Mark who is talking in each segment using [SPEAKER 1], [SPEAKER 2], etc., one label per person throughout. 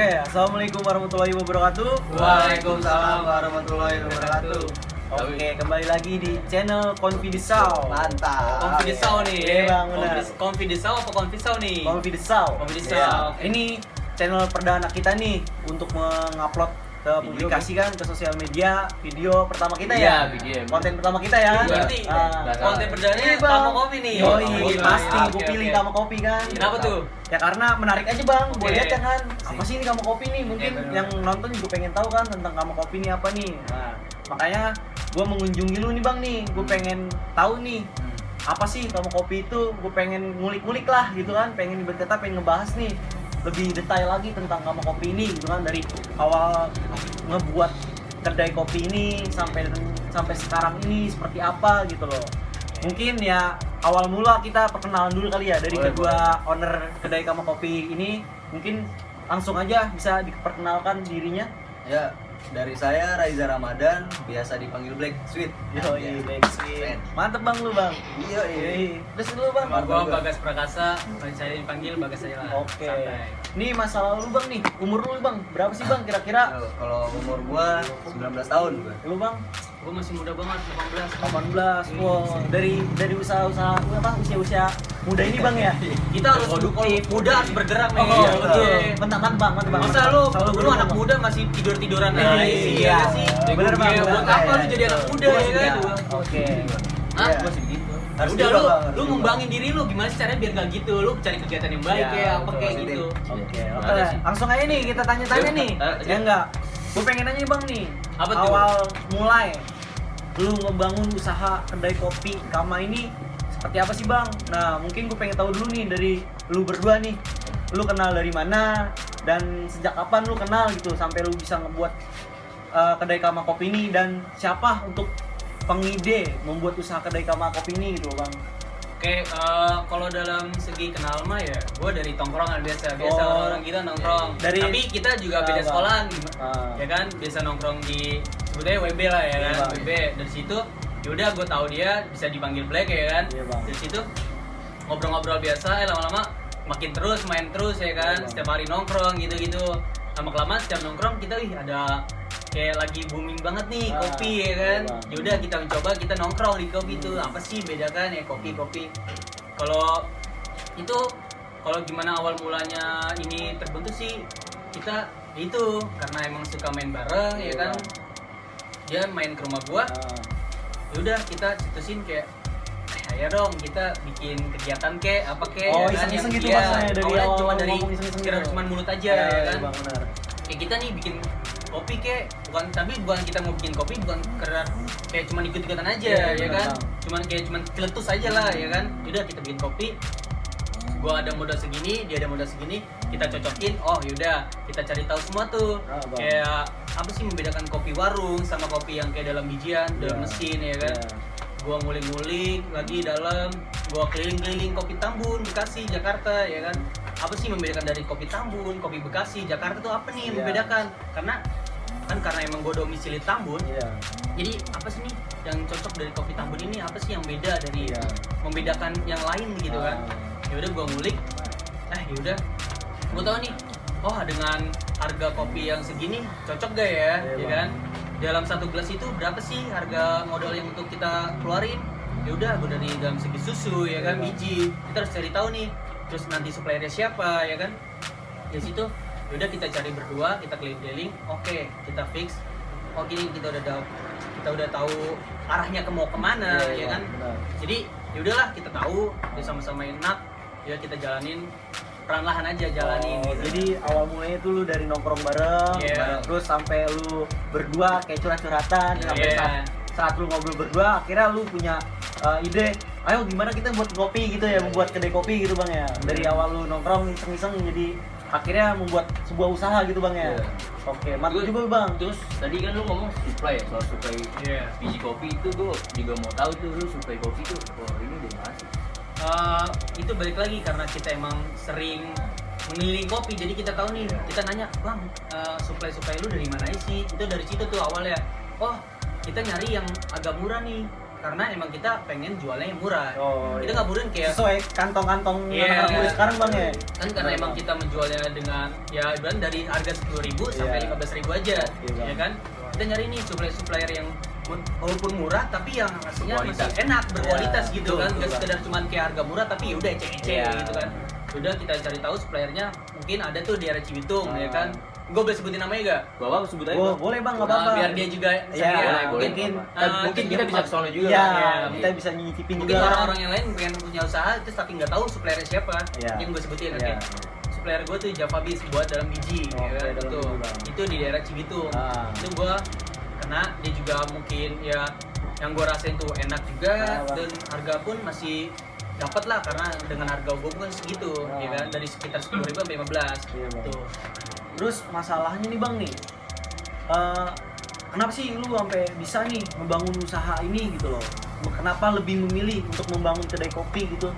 [SPEAKER 1] Oke, assalamualaikum warahmatullahi wabarakatuh.
[SPEAKER 2] Waalaikumsalam warahmatullahi wabarakatuh.
[SPEAKER 1] Oke, kembali lagi di channel Confidesau.
[SPEAKER 2] Mantap.
[SPEAKER 3] Confidesau nih.
[SPEAKER 1] Iya, Bang, benar.
[SPEAKER 3] Confidesau apa Confidesau nih?
[SPEAKER 1] Confidesau.
[SPEAKER 3] Confidesau.
[SPEAKER 1] Ya, ini channel perdana kita nih untuk mengupload ke publikasi kan ke sosial media video pertama kita ya.
[SPEAKER 2] Iya, video.
[SPEAKER 1] Konten pertama kita ya.
[SPEAKER 3] Berarti konten perdananya
[SPEAKER 1] Iya, Bang.
[SPEAKER 3] Kamu Kopi nih.
[SPEAKER 1] Yoi,
[SPEAKER 3] Oke,
[SPEAKER 1] pasti
[SPEAKER 3] oke,
[SPEAKER 1] gue
[SPEAKER 3] oke.
[SPEAKER 1] pilih Kamu Kopi kan.
[SPEAKER 3] Kenapa tuh?
[SPEAKER 1] Ya karena menarik aja bang, gue
[SPEAKER 3] Oke.
[SPEAKER 1] lihat ya kan, apa sih ini Kamu Kopi nih, mungkin
[SPEAKER 3] bener.
[SPEAKER 1] yang nonton juga pengen tahu kan tentang Kamu Kopi nih apa nih. Nah, makanya gue mengunjungi lu nih bang nih, gue pengen tahu nih apa sih Kamu Kopi itu, gue pengen ngulik-ngulik lah gitu kan, pengen berkata pengen ngebahas nih lebih detail lagi tentang Kamu Kopi ini gitu kan, dari awal ngebuat kedai kopi ini sampai sekarang ini seperti apa gitu loh. Mungkin ya awal mula kita perkenalan dulu kali ya dari
[SPEAKER 2] Boleh,
[SPEAKER 1] kedua owner kedai Kamu Kopi ini. Mungkin langsung aja bisa diperkenalkan dirinya.
[SPEAKER 2] Ya, dari saya Raiza Ramadan, biasa dipanggil Black Sweet.
[SPEAKER 1] Yoi,
[SPEAKER 2] Ya.
[SPEAKER 1] Black Sweet. Mantep bang lu bang.
[SPEAKER 2] Iya,
[SPEAKER 1] Terus dulu bang.
[SPEAKER 3] Nama gua Bagas Prakasa, saya dipanggil Bagas aja lah.
[SPEAKER 1] Oke.
[SPEAKER 3] Santai.
[SPEAKER 1] Nih masalah lu bang nih, umur lu bang berapa sih bang kira-kira?
[SPEAKER 2] Kalau umur gua 19 tahun gua.
[SPEAKER 1] Lu bang
[SPEAKER 3] Gua masih muda banget,
[SPEAKER 1] 18.
[SPEAKER 3] 18.
[SPEAKER 1] Wow, dari usaha-usaha apa usia-usia muda ini bang ya?
[SPEAKER 3] Kita harus
[SPEAKER 1] Produktif.
[SPEAKER 3] muda harus bergerak nih.
[SPEAKER 1] Oh,
[SPEAKER 3] Iya,
[SPEAKER 1] betul.
[SPEAKER 3] Oke.
[SPEAKER 1] Mantap bang.
[SPEAKER 3] Masa lu
[SPEAKER 1] Selalu
[SPEAKER 3] anak muda masih tidur-tiduran
[SPEAKER 1] Iya,
[SPEAKER 3] aja
[SPEAKER 1] iya.
[SPEAKER 3] sih? Iya sih.
[SPEAKER 1] Bener, Bang.
[SPEAKER 3] Iya, buat apa lu jadi anak muda ya kan?
[SPEAKER 1] Oke.
[SPEAKER 3] Hah?
[SPEAKER 2] Iya.
[SPEAKER 3] Gua sih begitu.
[SPEAKER 2] Harus
[SPEAKER 3] Udah
[SPEAKER 2] dirubah, harus
[SPEAKER 3] lu
[SPEAKER 2] dirubah.
[SPEAKER 3] ngembangin diri lu gimana sih caranya biar gak gitu? Lu cari kegiatan yang baik
[SPEAKER 1] Iya,
[SPEAKER 3] kayak apa
[SPEAKER 1] betul.
[SPEAKER 3] kayak
[SPEAKER 2] Positif.
[SPEAKER 3] gitu.
[SPEAKER 1] Oke.
[SPEAKER 3] Ada sih.
[SPEAKER 1] Langsung aja nih kita tanya-tanya
[SPEAKER 3] Yuk,
[SPEAKER 1] nih.
[SPEAKER 3] ayo.
[SPEAKER 1] Ya enggak. Gue pengen nanya nih bang nih.
[SPEAKER 3] Apa tuh?
[SPEAKER 1] Awal mulai lu ngebangun usaha kedai kopi Kama ini seperti apa sih bang? Nah mungkin gue pengen tahu dulu nih dari lu berdua nih. Lu kenal dari mana dan sejak kapan lu kenal gitu sampai lu bisa ngebuat kedai Kama Kopi ini, dan siapa untuk pengide membuat usaha kedai Kama Kopi ini gitu bang?
[SPEAKER 3] Oke, kalau dalam segi kenal mah ya, gue dari tongkrongan biasa
[SPEAKER 1] Oh.
[SPEAKER 3] orang kita nongkrong.
[SPEAKER 1] Dari-
[SPEAKER 3] Tapi kita juga beda
[SPEAKER 1] Bang.
[SPEAKER 3] sekolahan,
[SPEAKER 1] Ah.
[SPEAKER 3] ya kan? Biasa nongkrong di sebutnya WB lah ya
[SPEAKER 1] Iya,
[SPEAKER 3] kan,
[SPEAKER 1] Bang.
[SPEAKER 3] WB. Dari situ, yaudah gue tahu dia bisa dipanggil Black ya kan.
[SPEAKER 1] Iya, Bang.
[SPEAKER 3] Dari situ ngobrol-ngobrol biasa, lama-lama makin terus main terus ya kan.
[SPEAKER 1] Iya, Bang.
[SPEAKER 3] Setiap hari nongkrong gitu-gitu. Lama-kelamaan setiap nongkrong kita ada kayak lagi booming banget nih
[SPEAKER 1] Ah,
[SPEAKER 3] kopi ya kan.
[SPEAKER 1] iya, Bang.
[SPEAKER 3] Yaudah kita mencoba, kita nongkrong di kopi itu apa sih bedakan ya kopi. Kalau itu kalau gimana awal mulanya ini terbentuk sih, kita itu karena emang suka main bareng ya kan. Dia main ke rumah gua, yaudah kita cetusin kayak ayo dong kita bikin kegiatan kek apa kek
[SPEAKER 1] Oh,
[SPEAKER 3] ya kan,
[SPEAKER 1] iseng-iseng gitu
[SPEAKER 3] iya,
[SPEAKER 1] maksudnya dari
[SPEAKER 3] awalnya
[SPEAKER 1] awal
[SPEAKER 3] cuma dari
[SPEAKER 1] ngomong iseng-iseng
[SPEAKER 3] kira
[SPEAKER 1] gitu.
[SPEAKER 3] cuma mulut aja
[SPEAKER 1] Iya,
[SPEAKER 3] ya kan.
[SPEAKER 1] Bang, benar.
[SPEAKER 3] Kayak kita nih bikin kopi kek, bukan kita mau bikin kopi bukan karena kayak cuma ikut-ikutan aja
[SPEAKER 1] Iya,
[SPEAKER 3] ya
[SPEAKER 1] benar,
[SPEAKER 3] kan.
[SPEAKER 1] Bang.
[SPEAKER 3] Cuman celetus aja lah ya kan. Yaudah kita bikin kopi. Gua ada modal segini, dia ada modal segini, kita cocokin. Oh yaudah, kita cari tahu semua tuh.
[SPEAKER 1] Ah, Bang.
[SPEAKER 3] Kayak apa sih membedakan kopi warung sama kopi yang kayak dalam bijian, dalam
[SPEAKER 1] Iya.
[SPEAKER 3] mesin ya kan.
[SPEAKER 1] Iya.
[SPEAKER 3] Gua ngulik-ngulik lagi dalam, gua keliling-keliling kopi Tambun, Bekasi, Jakarta ya kan. Apa sih membedakan dari kopi Tambun, kopi Bekasi, Jakarta tuh apa nih yang
[SPEAKER 1] Iya.
[SPEAKER 3] membedakan? Karena emang gua domisili Tambun.
[SPEAKER 1] Iya.
[SPEAKER 3] Jadi apa sih nih yang cocok dari kopi Tambun ini, apa sih yang beda dari
[SPEAKER 1] Iya.
[SPEAKER 3] membedakan yang lain gitu kan. Ya udah gua ngulik. Yaudah. Gua tahu nih. Oh, dengan harga kopi yang segini cocok gak ya?
[SPEAKER 1] Iya,
[SPEAKER 3] Ya
[SPEAKER 1] Bang.
[SPEAKER 3] kan? Dalam satu gelas itu berapa sih harga modal yang untuk kita keluarin? Ya udah, gua dari dalam segi susu ya kan,
[SPEAKER 1] Iya, Bang.
[SPEAKER 3] biji. Kita harus cari tahu nih. Terus nanti suppliernya siapa ya kan? Dari situ yaudah kita cari berdua, kita keliling-keliling. Oke, kita fix. Oh gini kita udah tahu arahnya ke mau kemana
[SPEAKER 1] Iya,
[SPEAKER 3] ya kan.
[SPEAKER 1] benar.
[SPEAKER 3] Jadi yaudahlah kita tahu, dia sama-sama enak, ya kita jalanin perlahan aja jalanin.
[SPEAKER 1] Oh,
[SPEAKER 3] gitu.
[SPEAKER 1] jadi awal mulanya tuh lu dari nongkrong bareng,
[SPEAKER 3] Iya.
[SPEAKER 1] terus sampai lu berdua kayak curhat-curhatan, sampai
[SPEAKER 3] Iya.
[SPEAKER 1] saat lu ngobrol berdua, akhirnya lu punya ide, ayo gimana kita buat kopi gitu ya, membuat kedai kopi gitu bang ya. Dari awal lu nongkrong iseng-iseng, jadi akhirnya membuat sebuah usaha gitu bang ya.
[SPEAKER 2] Iya.
[SPEAKER 1] Oke, mantap
[SPEAKER 4] Terus-
[SPEAKER 1] juga bang.
[SPEAKER 4] Terus tadi kan lu ngomong supply ya, soal supply
[SPEAKER 3] Iya.
[SPEAKER 4] biji kopi itu gue juga mau tahu tuh lu supply kopi tuh, wah ini dari mana sih?
[SPEAKER 3] Itu balik lagi karena kita emang sering mengelilingi kopi, jadi kita tahu nih, kita nanya bang, supply lu dari mana sih? Itu dari situ tuh awalnya. Oh kita nyari yang agak murah nih, karena emang kita pengen jualnya yang murah.
[SPEAKER 1] Oh,
[SPEAKER 3] Kita
[SPEAKER 1] iya.
[SPEAKER 3] nggak burin kayak
[SPEAKER 1] Sesuai kantong-kantong
[SPEAKER 3] Iya.
[SPEAKER 1] anak-anak muda sekarang bang ya.
[SPEAKER 3] kan karena emang kita menjualnya dengan ya ibarat dari harga 10.000 sampai
[SPEAKER 1] Iya.
[SPEAKER 3] 15.000 aja,
[SPEAKER 1] Iya, Bang.
[SPEAKER 3] ya kan? Kita nyari nih supplier yang walaupun murah tapi yang hasilnya masih
[SPEAKER 4] Berkualitas.
[SPEAKER 3] enak, berkualitas
[SPEAKER 1] Iya,
[SPEAKER 3] gitu
[SPEAKER 1] betul,
[SPEAKER 3] kan,
[SPEAKER 1] betul,
[SPEAKER 3] nggak
[SPEAKER 1] Bang.
[SPEAKER 3] sekedar cuman kayak harga murah tapi udah ece-ece
[SPEAKER 1] Iya.
[SPEAKER 3] gitu kan. Udah kita cari tahu suppliernya, mungkin ada tuh di daerah Cibitung ya kan. Gue boleh sebutin namanya gak?
[SPEAKER 4] Bapak sebut aja.
[SPEAKER 1] Oh,
[SPEAKER 4] Bang.
[SPEAKER 1] boleh bang, nggak apa-apa.
[SPEAKER 3] Biar dia juga
[SPEAKER 1] Iya,
[SPEAKER 3] sendiri ya.
[SPEAKER 4] boleh,
[SPEAKER 3] Mungkin
[SPEAKER 4] boleh. Mungkin kita bisa kesana juga.
[SPEAKER 1] Iya,
[SPEAKER 3] Bang.
[SPEAKER 1] kita bisa nyicipin
[SPEAKER 3] mungkin
[SPEAKER 1] juga.
[SPEAKER 3] orang-orang yang lain pengen punya usaha terus tapi nggak tahu suppliernya siapa.
[SPEAKER 1] Iya.
[SPEAKER 3] Mungkin gue sebutin
[SPEAKER 1] Iya.
[SPEAKER 3] oke. Supplier gue tuh Java Beats buat dalam biji,
[SPEAKER 1] Oke,
[SPEAKER 3] ya kan?
[SPEAKER 1] dalam
[SPEAKER 3] Itu.
[SPEAKER 1] biji, Bang.
[SPEAKER 3] Itu di daerah Cibitung.
[SPEAKER 1] Ah.
[SPEAKER 3] Itu gue kena, dia juga mungkin ya yang gue rasain tuh enak juga
[SPEAKER 1] Ah, Bang.
[SPEAKER 3] dan harga pun masih dapat lah karena dengan harga gue bukan segitu,
[SPEAKER 1] Ah.
[SPEAKER 3] ya kan dari sekitar 10.000 sampai 15.
[SPEAKER 1] Iya, Bang.
[SPEAKER 3] Tuh.
[SPEAKER 1] Terus masalahnya nih bang nih, kenapa sih lu sampai bisa nih membangun usaha ini gitu loh? Kenapa lebih memilih untuk membangun kedai kopi gitu?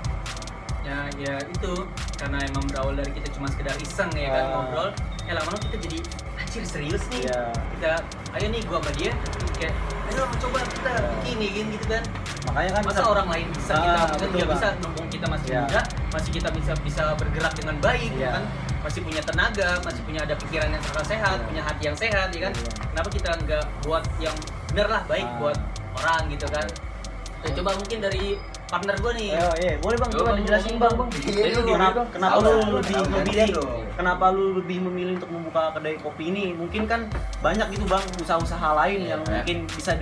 [SPEAKER 3] Ya itu karena emang berawal dari kita cuma sekedar iseng ya kan
[SPEAKER 1] Ah.
[SPEAKER 3] ngobrol. Lama-lama kita jadi anjir serius nih.
[SPEAKER 1] Iya.
[SPEAKER 3] Kita ayo nih gua sama dia kayak ayo coba kita
[SPEAKER 1] Iya.
[SPEAKER 3] bikin nih gitu kan.
[SPEAKER 1] Makanya kan
[SPEAKER 3] Masa orang lain bisa kita
[SPEAKER 1] Ah,
[SPEAKER 3] kan
[SPEAKER 1] betul,
[SPEAKER 3] nggak
[SPEAKER 1] Bang.
[SPEAKER 3] bisa numpung kita masih
[SPEAKER 1] Iya.
[SPEAKER 3] muda, masih kita bisa bergerak dengan baik
[SPEAKER 1] Iya.
[SPEAKER 3] kan. Masih punya tenaga, masih punya ada pikiran yang sehat,
[SPEAKER 1] Iya.
[SPEAKER 3] punya hati yang sehat ya kan.
[SPEAKER 1] Iya.
[SPEAKER 3] Kenapa kita nggak buat yang bener lah baik
[SPEAKER 1] Ah.
[SPEAKER 3] buat orang gitu kan. Coba mungkin dari partner gua nih.
[SPEAKER 1] Ayo, iya, boleh bang,
[SPEAKER 4] Yo,
[SPEAKER 1] coba
[SPEAKER 4] Bang,
[SPEAKER 1] dijelasin
[SPEAKER 4] Bang,
[SPEAKER 1] bang.
[SPEAKER 4] Bang.
[SPEAKER 2] Iya,
[SPEAKER 4] Jadi
[SPEAKER 2] Bang.
[SPEAKER 4] gimana,
[SPEAKER 1] Kenapa,
[SPEAKER 4] Bang?
[SPEAKER 1] kenapa
[SPEAKER 2] Sabar,
[SPEAKER 1] lu
[SPEAKER 2] sabar,
[SPEAKER 1] lebih
[SPEAKER 2] sabar,
[SPEAKER 1] memilih?
[SPEAKER 2] dong.
[SPEAKER 1] Kenapa lu lebih memilih untuk membuka kedai kopi ini? Mungkin kan banyak gitu bang usaha-usaha lain
[SPEAKER 4] Iya,
[SPEAKER 1] yang
[SPEAKER 4] banyak.
[SPEAKER 1] mungkin bisa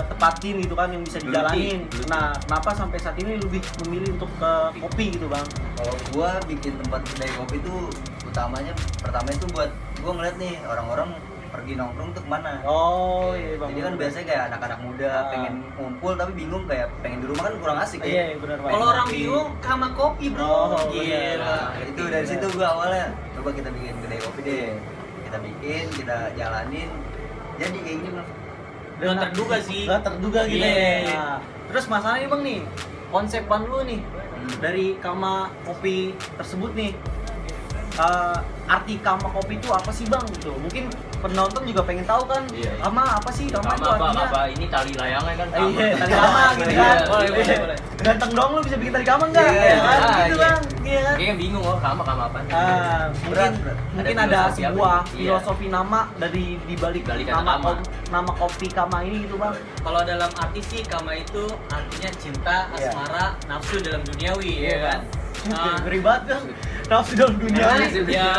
[SPEAKER 1] tepatin gitu kan, yang bisa
[SPEAKER 4] Geluti,
[SPEAKER 1] dijalanin.
[SPEAKER 4] geluti.
[SPEAKER 1] Nah, kenapa sampai saat ini lebih memilih untuk ke kopi gitu bang?
[SPEAKER 2] Kalau gua bikin tempat kedai kopi itu utamanya pertama itu buat gua ngeliat nih orang-orang pergi nongkrong tuh kemana.
[SPEAKER 1] Oh iya bang.
[SPEAKER 2] Jadi kan biasanya kayak anak-anak muda
[SPEAKER 1] Ah.
[SPEAKER 2] pengen ngumpul tapi bingung kayak pengen di rumah kan kurang asik ya.
[SPEAKER 1] Iya benar bang.
[SPEAKER 3] Kalau orang bingung sama kopi bro.
[SPEAKER 1] Oh,
[SPEAKER 3] Gila.
[SPEAKER 2] Nah, itu dari situ gua awalnya coba kita bikin kedai kopi deh. Kita bikin, kita jalanin. Jadi kayak gini bang.
[SPEAKER 3] Nggak terduga sih.
[SPEAKER 1] Nggak terduga gitu
[SPEAKER 3] Iya.
[SPEAKER 1] ya. Nah, terus masalahnya bang nih, konsepan lu nih dari Kama Kopi tersebut nih, arti Kama Kopi itu apa sih bang gitu? Mungkin penonton juga pengen tahu kan,
[SPEAKER 4] Iya, iya.
[SPEAKER 1] Kama apa sih? Kama itu
[SPEAKER 4] Sama
[SPEAKER 1] artinya?
[SPEAKER 4] apa ini tali layangnya kan?
[SPEAKER 1] Iya, tali Kama gitu kan.
[SPEAKER 4] Iya,
[SPEAKER 3] boleh, boleh, boleh.
[SPEAKER 1] Ganteng dong lu bisa bikin tali Kama enggak?
[SPEAKER 2] Iya,
[SPEAKER 1] Ya kan?
[SPEAKER 4] ah,
[SPEAKER 1] Gitu
[SPEAKER 4] iya.
[SPEAKER 1] bang. Iya kan?
[SPEAKER 4] Kayaknya bingung oh, kama apa?
[SPEAKER 1] Mungkin
[SPEAKER 2] berat.
[SPEAKER 1] mungkin
[SPEAKER 4] Ada
[SPEAKER 1] ada
[SPEAKER 4] filosofi apa
[SPEAKER 1] sebuah
[SPEAKER 4] nih? Iya.
[SPEAKER 1] filosofi nama dari dibalik
[SPEAKER 4] Balik kata
[SPEAKER 1] nama
[SPEAKER 4] Kama.
[SPEAKER 1] nama kopi Kama ini gitu bang.
[SPEAKER 3] Kalau dalam arti sih kama itu artinya cinta,
[SPEAKER 1] Iya.
[SPEAKER 3] asmara, nafsu dalam duniawi ya kan.
[SPEAKER 1] Ngeri banget kan? Nafsu dalam dunia
[SPEAKER 3] Karena
[SPEAKER 1] ini.
[SPEAKER 3] ya,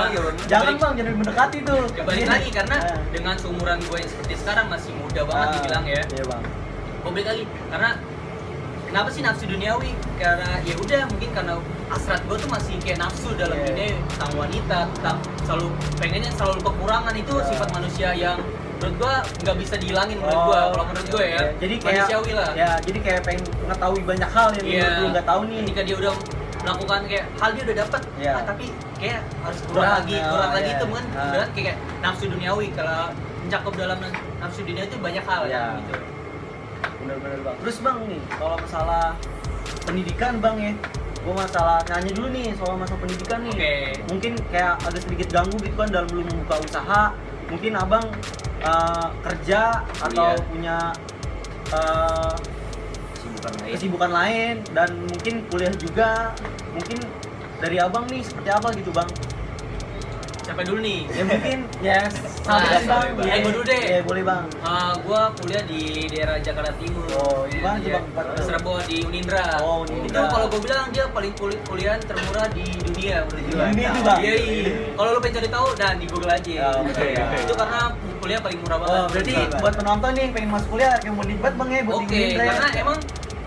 [SPEAKER 1] Jangan bang, jangan mendekati tuh.
[SPEAKER 3] Ya balik lagi karena dengan seumuran gue yang seperti sekarang masih muda banget dibilang ya.
[SPEAKER 1] Iya bang.
[SPEAKER 3] Gue balik lagi karena kenapa sih nafsu duniawi? Karena ya udah mungkin karena hasrat gue tuh masih kayak nafsu dalam
[SPEAKER 1] Iya.
[SPEAKER 3] dunia tentang wanita, tentang selalu pengennya selalu kekurangan itu
[SPEAKER 1] Iya.
[SPEAKER 3] sifat manusia yang menurut gue nggak bisa dihilangin menurut gue. Kalau menurut gue ya,
[SPEAKER 1] Jadi kayak
[SPEAKER 3] manusiawi lah.
[SPEAKER 1] Ya, jadi kayak pengen mengetahui banyak hal yang
[SPEAKER 3] Iya.
[SPEAKER 1] lu nggak tahu nih.
[SPEAKER 3] Ketika dia udah melakukan kayak hal dia udah dapat,
[SPEAKER 1] Iya.
[SPEAKER 3] tapi kayak harus kurang
[SPEAKER 1] Kurang,
[SPEAKER 3] lagi,
[SPEAKER 1] ya,
[SPEAKER 3] kurang lagi
[SPEAKER 1] iya.
[SPEAKER 3] itu kan berat kayak nafsu duniawi. Kalau mencakup dalam nafsu dunia itu banyak hal
[SPEAKER 1] Iya.
[SPEAKER 3] kan gitu.
[SPEAKER 1] Bener-bener bang. Terus bang nih, kalau masalah pendidikan bang ya, gua masalah nanya dulu nih soal masalah pendidikan nih.
[SPEAKER 3] Oke.
[SPEAKER 1] Mungkin kayak agak sedikit ganggu gitu kan dalam belum membuka usaha. Mungkin abang kerja atau
[SPEAKER 4] Iya.
[SPEAKER 1] punya
[SPEAKER 4] Kesibukan lain.
[SPEAKER 1] kesibukan lain dan mungkin kuliah juga. Mungkin dari abang nih seperti apa gitu bang?
[SPEAKER 3] Siapa dulu nih?
[SPEAKER 1] Ya mungkin ya
[SPEAKER 3] Nah,
[SPEAKER 1] sampai bang.
[SPEAKER 4] boleh,
[SPEAKER 1] Ya,
[SPEAKER 3] gua dulu deh.
[SPEAKER 1] Ya boleh bang.
[SPEAKER 3] Gua kuliah di daerah Jakarta Timur.
[SPEAKER 1] Oh, di mana tuh,
[SPEAKER 3] Iya,
[SPEAKER 1] Bang? Tempat lu?
[SPEAKER 3] Serbo di Unindra.
[SPEAKER 1] Oh, Unindra.
[SPEAKER 3] Itu kalau gue bilang dia paling kuliah termurah di dunia menurut gua.
[SPEAKER 1] Ini tuh, Bang.
[SPEAKER 3] Iya, iya. Kalau lu pengen cari tahu, nah di Google aja.
[SPEAKER 1] Oh, oke.
[SPEAKER 3] Itu karena kuliah paling murah banget.
[SPEAKER 1] Oh, berarti
[SPEAKER 2] Bang.
[SPEAKER 1] buat penonton nih yang pengen masuk kuliah yang mau dibat bang ya buat
[SPEAKER 3] Oke,
[SPEAKER 1] di Gerindra ya?
[SPEAKER 3] karena emang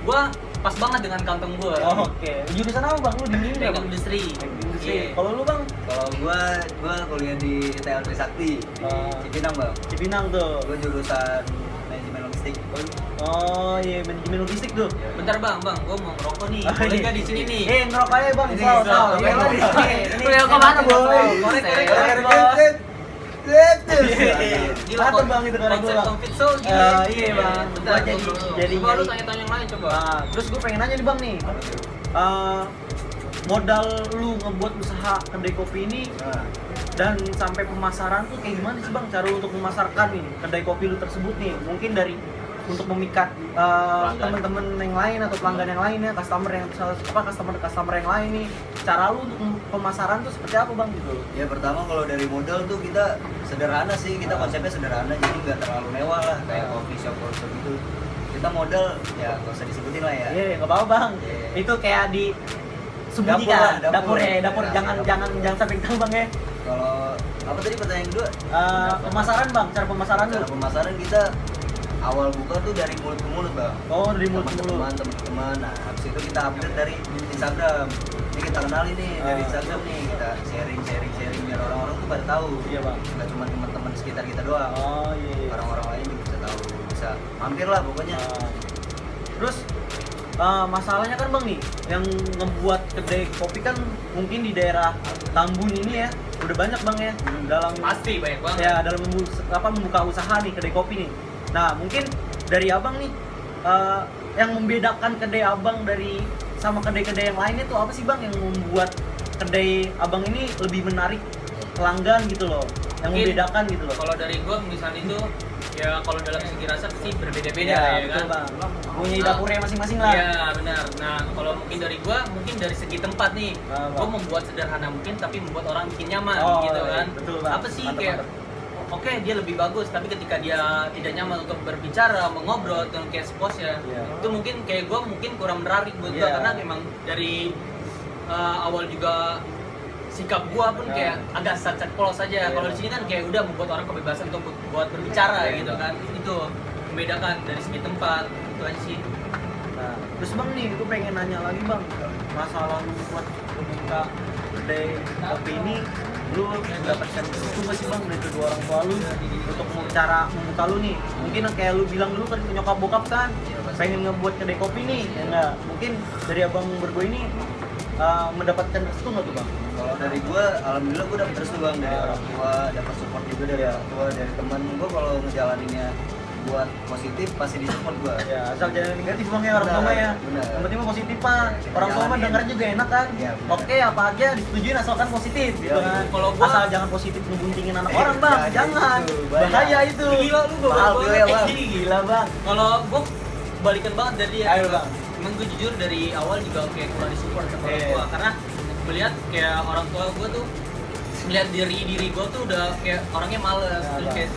[SPEAKER 3] gua pas banget dengan kantong gua.
[SPEAKER 1] Oh, oke. Jurusan apa bang? Lu di Gerindra
[SPEAKER 3] Teknik
[SPEAKER 1] bang?
[SPEAKER 3] industri.
[SPEAKER 1] Teknik industri.
[SPEAKER 3] Iya.
[SPEAKER 1] Kalau lu bang?
[SPEAKER 2] Kalau gua kuliah di TL Trisakti di
[SPEAKER 1] Ah.
[SPEAKER 2] Cipinang bang.
[SPEAKER 1] Cipinang tuh.
[SPEAKER 2] Gua jurusan manajemen logistik.
[SPEAKER 1] Oh iya, manajemen logistik tuh.
[SPEAKER 3] Bentar bang, gua mau ngerokok nih.
[SPEAKER 1] Ah,
[SPEAKER 3] Boleh
[SPEAKER 1] iya.
[SPEAKER 3] nggak di sini nih?
[SPEAKER 1] Ngerokok aja bang.
[SPEAKER 2] Ini,
[SPEAKER 1] Sal,
[SPEAKER 2] Sal.
[SPEAKER 1] sal. Iya,
[SPEAKER 2] Ngerokok.
[SPEAKER 1] Bang. Ini.
[SPEAKER 3] Kuliah kemana, boy?
[SPEAKER 1] Korek, korek, korek, bang.
[SPEAKER 3] Gila,
[SPEAKER 1] Apa bang itu korek
[SPEAKER 3] konsep
[SPEAKER 1] gua, Bang?
[SPEAKER 3] Tom Fitso gini.
[SPEAKER 1] Iya bang.
[SPEAKER 3] Bentar,
[SPEAKER 1] Gua jadi
[SPEAKER 3] coba lu
[SPEAKER 1] nyari-
[SPEAKER 3] tanya-tanya yang lain coba.
[SPEAKER 1] Nah, terus gue pengen nanya nih bang nih. Modal lu ngebuat usaha kedai kopi ini
[SPEAKER 2] Nah,
[SPEAKER 1] dan sampai pemasaran tuh kayak gimana sih bang cara untuk memasarkan nih kedai kopi lu tersebut nih, mungkin dari untuk memikat teman-teman yang lain atau pelanggan yang lain ya, customer yang lain nih, cara lu untuk pemasaran tuh seperti apa bang gitu?
[SPEAKER 2] Ya pertama kalau dari modal tuh kita sederhana sih, kita konsepnya sederhana, jadi nggak terlalu mewah lah kayak coffee shop gitu. Kita modal ya nggak usah disebutin lah ya.
[SPEAKER 1] Iya, nggak apa-apa bang.
[SPEAKER 2] Iya.
[SPEAKER 1] Itu kayak di
[SPEAKER 2] Dapur
[SPEAKER 1] sembunyikan,
[SPEAKER 2] lah, dapur.
[SPEAKER 1] dapur
[SPEAKER 2] Iya,
[SPEAKER 1] jangan
[SPEAKER 2] dapur.
[SPEAKER 1] jangan sampai tahu bang ya.
[SPEAKER 2] Kalau apa tadi pertanyaan kedua?
[SPEAKER 1] Pemasaran bang, cara pemasaran
[SPEAKER 2] Cara
[SPEAKER 1] tuh.
[SPEAKER 2] pemasaran kita awal buka tuh dari mulut ke mulut bang.
[SPEAKER 1] Oh, dari mulut ke mulut.
[SPEAKER 2] Teman-teman. Nah habis itu kita update dari Instagram. Ini kita kenalin nih dari Instagram nih, kita sharing biar orang-orang tuh pada tahu.
[SPEAKER 1] Iya bang.
[SPEAKER 2] Nggak cuma teman-teman sekitar kita doang.
[SPEAKER 1] Oh iya.
[SPEAKER 2] Orang-orang lain juga bisa tahu, bisa mampir lah pokoknya.
[SPEAKER 1] Terus masalahnya kan bang nih, yang ngebuat kedai kopi kan mungkin di daerah Tambun ini ya udah banyak bang ya dalam
[SPEAKER 3] Pasti banyak banget.
[SPEAKER 1] ya dalam membuka usaha nih kedai kopi nih. Nah mungkin dari abang nih yang membedakan kedai abang dari sama kedai-kedai yang lainnya tuh apa sih bang yang membuat kedai abang ini lebih menarik pelanggan gitu loh, yang
[SPEAKER 3] Mungkin
[SPEAKER 1] membedakan gitu loh.
[SPEAKER 3] Kalau dari gua misalnya itu ya kalau dalam segi rasa pasti berbeda-beda
[SPEAKER 1] Iya,
[SPEAKER 3] ya
[SPEAKER 1] betul,
[SPEAKER 3] kan.
[SPEAKER 1] bang. Punya dapurnya masing-masing lah.
[SPEAKER 3] Iya benar. Nah kalau mungkin dari gua mungkin dari segi tempat nih, gua membuat sederhana mungkin tapi membuat orang bikin nyaman
[SPEAKER 1] Oh,
[SPEAKER 3] gitu kan.
[SPEAKER 1] betul, bang.
[SPEAKER 3] Apa sih
[SPEAKER 1] Mantap,
[SPEAKER 3] kayak
[SPEAKER 1] mantap.
[SPEAKER 3] oke, dia lebih bagus tapi ketika dia tidak nyaman untuk berbicara, mengobrol dengan kayak bosnya,
[SPEAKER 1] Iya.
[SPEAKER 3] itu mungkin kayak gua mungkin kurang menarik buat gua
[SPEAKER 1] Iya.
[SPEAKER 3] karena memang dari awal juga sikap gua pun
[SPEAKER 1] Ya.
[SPEAKER 3] kayak agak sat polos aja. Kalau di sini kan kayak udah membuat orang kebebasan untuk buat berbicara
[SPEAKER 1] Ya.
[SPEAKER 3] gitu kan. Itu membedakan dari segi tempat itu aja sih.
[SPEAKER 1] Nah, terus bang nih, gue pengen nanya lagi bang, masalah lu buat membuka kedai kopi ini, lu mendapatkan restu nggak sih bang dari kedua orang tua lu untuk cara membuka lu nih? Mungkin kayak lu bilang dulu kan ke nyokap bokap kan, pengen ngebuat kedai kopi nih, ya nggak? Mungkin dari abang berdua ini mendapatkan restu nggak tuh bang?
[SPEAKER 2] Kalau dari gua, alhamdulillah gua dapet restu bang dari orang tua, dapat support juga dari orang tua, dari teman gua kalau ngejalaninnya buat positif pasti disupport gua.
[SPEAKER 1] Ya, asal jangan negatif bang ya orang tua mah ya.
[SPEAKER 2] Benar.
[SPEAKER 1] Yang penting mah positif pak.
[SPEAKER 2] Ya,
[SPEAKER 1] Orang tua mah
[SPEAKER 2] jalanin.
[SPEAKER 1] denger juga enak kan.
[SPEAKER 2] Iya, benar.
[SPEAKER 1] Oke, apa aja disetujuin asalkan positif gitu
[SPEAKER 2] Iya,
[SPEAKER 1] kan.
[SPEAKER 3] kalau gua-
[SPEAKER 1] asal jangan positif ngebuntingin anak orang bang,
[SPEAKER 2] Jangan
[SPEAKER 1] jangan.
[SPEAKER 2] gitu, bahaya.
[SPEAKER 1] Bahaya itu.
[SPEAKER 3] Gila lu gua
[SPEAKER 1] Mahal
[SPEAKER 3] banget.
[SPEAKER 1] juga ya bang. Gila bang.
[SPEAKER 3] Kalau gua balikan banget dari dia.
[SPEAKER 1] Ayo, Bang.
[SPEAKER 3] Emang gue jujur dari awal juga kayak kurang disupport sama orang
[SPEAKER 1] Iya.
[SPEAKER 3] tua karena melihat kayak orang tua gua tuh melihat diri gua tuh udah kayak orangnya males,
[SPEAKER 1] Ya,
[SPEAKER 3] terus
[SPEAKER 1] Bang.
[SPEAKER 3] kayak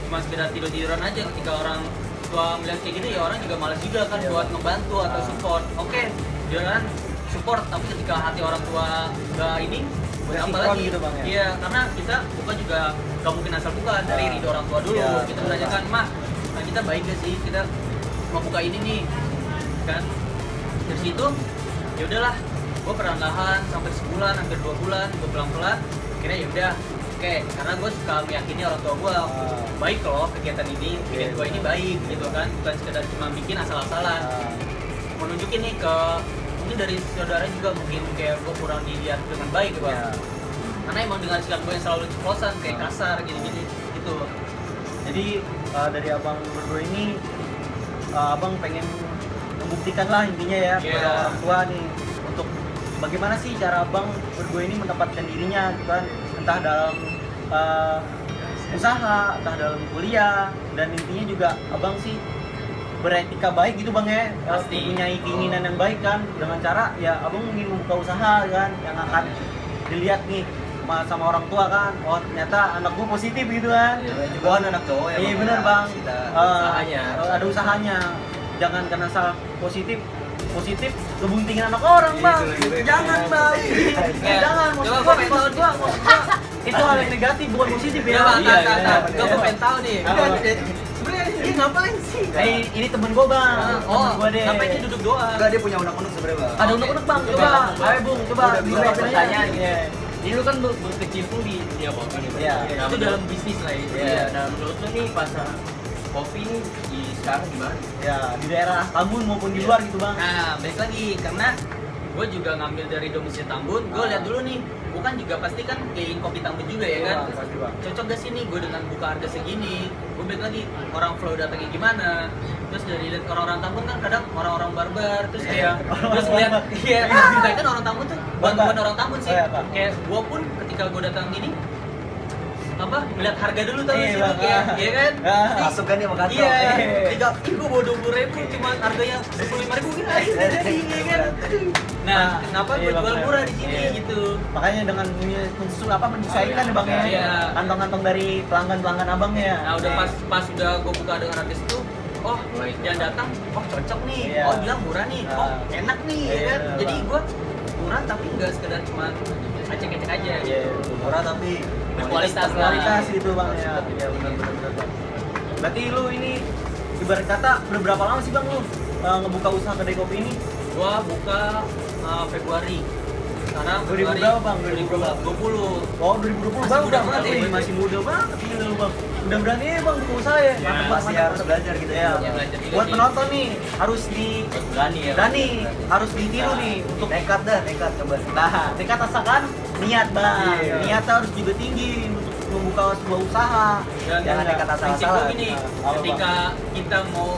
[SPEAKER 3] cuma sekedar tiduran aja. Ketika orang tua melihat kayak gitu ya orang juga males juga kan
[SPEAKER 1] Ya,
[SPEAKER 3] buat
[SPEAKER 1] Bang.
[SPEAKER 3] ngebantu atau
[SPEAKER 1] Ah.
[SPEAKER 3] support. Oke, dia kan support tapi ketika hati orang tua gak ini buat
[SPEAKER 1] Gak
[SPEAKER 3] apa
[SPEAKER 1] sinkron
[SPEAKER 3] lagi
[SPEAKER 1] gitu, Bang, ya?
[SPEAKER 3] Iya, karena kita buka juga gak mungkin asal buka dari
[SPEAKER 1] Ah.
[SPEAKER 3] ridho orang tua dulu.
[SPEAKER 1] Iya,
[SPEAKER 3] Kita
[SPEAKER 1] betul,
[SPEAKER 3] menanyakan, "Mak, nah kita baik gak sih kita mau buka ini nih?" Kan dari situ ya udahlah, gue perlahan sampai sebulan hampir 2 bulan gue pelan-pelan akhirnya ya udah oke, karena gue suka meyakini orang tua gue baik loh kegiatan ini, kegiatan gue ini baik gitu kan, bukan sekedar cuma bikin asal-asalan. Mau nunjukin nih ke mungkin dari saudara juga mungkin kayak gue kurang dilihat dengan baik bang.
[SPEAKER 1] Ya.
[SPEAKER 3] Karena emang dengan sikap gue yang selalu ceplosan kayak kasar gini-gini gitu.
[SPEAKER 1] Jadi dari abang berdua ini abang pengen membuktikan lah intinya ya kepada
[SPEAKER 3] Iya.
[SPEAKER 1] orang tua nih untuk bagaimana sih cara abang berdua ini mendapatkan dirinya gitu kan, entah dalam usaha, entah dalam kuliah, dan intinya juga abang sih beretika baik gitu bang ya,
[SPEAKER 3] Pasti.
[SPEAKER 1] mempunyai keinginan yang baik kan, dengan cara ya abang ingin membuka usaha kan yang akan dilihat nih sama orang tua kan, oh ternyata anak gua positif gitu kan.
[SPEAKER 2] Juga kan anak cowok ya.
[SPEAKER 1] Iya
[SPEAKER 2] Bang,
[SPEAKER 1] benar
[SPEAKER 2] ya.
[SPEAKER 1] bang.
[SPEAKER 2] Kita
[SPEAKER 3] usahanya.
[SPEAKER 1] Ada usahanya. Jangan karena asal positif ngebuntingin anak orang bang. Jangan bang.
[SPEAKER 3] Ya,
[SPEAKER 1] Jangan.
[SPEAKER 3] coba gua pengen tahu
[SPEAKER 1] Maksud gua itu hal yang negatif bukan positif ya.
[SPEAKER 3] Iya bang,
[SPEAKER 1] Iya,
[SPEAKER 3] gue pengen tahu nih.
[SPEAKER 1] Apa, Bang?
[SPEAKER 3] Sebenarnya ini ngapain sih?
[SPEAKER 1] Ini temen gua bang.
[SPEAKER 3] Oh,
[SPEAKER 1] Temen gua deh.
[SPEAKER 3] ngapain dia duduk doang?
[SPEAKER 2] Enggak, dia punya unek-unek sebenarnya bang.
[SPEAKER 1] Ada unek-unek bang. Coba. Ayo bung, coba.
[SPEAKER 2] Udah bisa
[SPEAKER 1] Coba
[SPEAKER 4] pertanyaan.
[SPEAKER 1] Iya.
[SPEAKER 4] Ini lu kan berkecimpung di dunia kopi nih. Bang.
[SPEAKER 1] Iya.
[SPEAKER 4] Nah,
[SPEAKER 3] Itu dalam bisnis lah itu.
[SPEAKER 4] Iya. Nah, menurut lu nih pasar kopi nih di sekarang gimana?
[SPEAKER 1] Ya di daerah Tambun maupun di luar gitu bang.
[SPEAKER 3] Nah, balik lagi karena gue juga ngambil dari domisili Tambun. Gue lihat dulu nih, gue kan juga pasti kan keliling kopi Tambun juga ya kan.
[SPEAKER 1] Bang, pasti bang.
[SPEAKER 3] Cocok gak sih nih gue dengan buka harga segini? Gue balik lagi orang flow datangnya gimana? Terus dari lihat orang-orang Tambun kan kadang orang-orang barbar, terus kayak terus ngeliat iya, kita kan orang Tambun tuh bukan
[SPEAKER 1] Barbar.
[SPEAKER 3] orang Tambun sih.
[SPEAKER 1] Oh, iya, Pak.
[SPEAKER 3] Kayak gue pun ketika gue datang ini melihat harga dulu tau
[SPEAKER 1] Iya,
[SPEAKER 3] sih
[SPEAKER 1] Bang.
[SPEAKER 3] kayak, iya kan?
[SPEAKER 1] Ah.
[SPEAKER 2] Masuk kan dia makan
[SPEAKER 3] Iya, tiga, gue bawa 20.000 cuma harganya 25.000 gitu aja jadi, iya kan? Nah, kenapa
[SPEAKER 1] Iya,
[SPEAKER 3] gue
[SPEAKER 1] Bang,
[SPEAKER 3] jual
[SPEAKER 1] bener.
[SPEAKER 3] murah di sini
[SPEAKER 1] Iya.
[SPEAKER 3] gitu?
[SPEAKER 1] Makanya dengan menyesuaikan ya bang ya,
[SPEAKER 3] Iya.
[SPEAKER 1] kantong-kantong dari pelanggan abang ya.
[SPEAKER 3] Nah, udah pas udah gue buka dengan harga itu, oh yang datang, oh cocok nih,
[SPEAKER 1] Iya.
[SPEAKER 3] oh bilang murah nih, oh
[SPEAKER 1] Nah.
[SPEAKER 3] enak nih,
[SPEAKER 1] Iya,
[SPEAKER 3] ya kan? Jadi
[SPEAKER 1] Bang.
[SPEAKER 3] gue murah tapi nggak sekedar cuma ecek-ecek aja.
[SPEAKER 1] Iya.
[SPEAKER 2] murah tapi
[SPEAKER 3] Berkualitas lah.
[SPEAKER 1] Kualitas gitu bang ya. Iya benar. Berarti lu ini ibarat kata udah berapa lama sih bang lu ngebuka usaha kedai kopi ini?
[SPEAKER 3] Gua buka Februari. Sekarang
[SPEAKER 1] 2000 berapa, Bang?
[SPEAKER 3] 2020.
[SPEAKER 1] Oh 2020
[SPEAKER 3] Masih
[SPEAKER 1] bang,
[SPEAKER 3] muda
[SPEAKER 1] udah
[SPEAKER 3] banget ya.
[SPEAKER 1] masih muda banget ini lu bang. Udah berani ya bang buka usaha ya?
[SPEAKER 3] Ya,
[SPEAKER 2] masih harus belajar gitu
[SPEAKER 1] Ya.
[SPEAKER 3] Ya, belajar juga
[SPEAKER 1] Buat
[SPEAKER 3] sih.
[SPEAKER 1] penonton nih harus
[SPEAKER 4] Berani ya.
[SPEAKER 1] berani, harus ditiru
[SPEAKER 4] Nah.
[SPEAKER 1] nih untuk
[SPEAKER 2] nekat coba.
[SPEAKER 1] nah nekat asalkan niat bang.
[SPEAKER 2] Iya.
[SPEAKER 1] Niatnya harus juga tinggi untuk membuka sebuah usaha.
[SPEAKER 3] Dan
[SPEAKER 2] Jangan nekat
[SPEAKER 3] prinsip
[SPEAKER 2] asal-asalan.
[SPEAKER 3] gua gini,
[SPEAKER 1] Apa,
[SPEAKER 3] ketika kita mau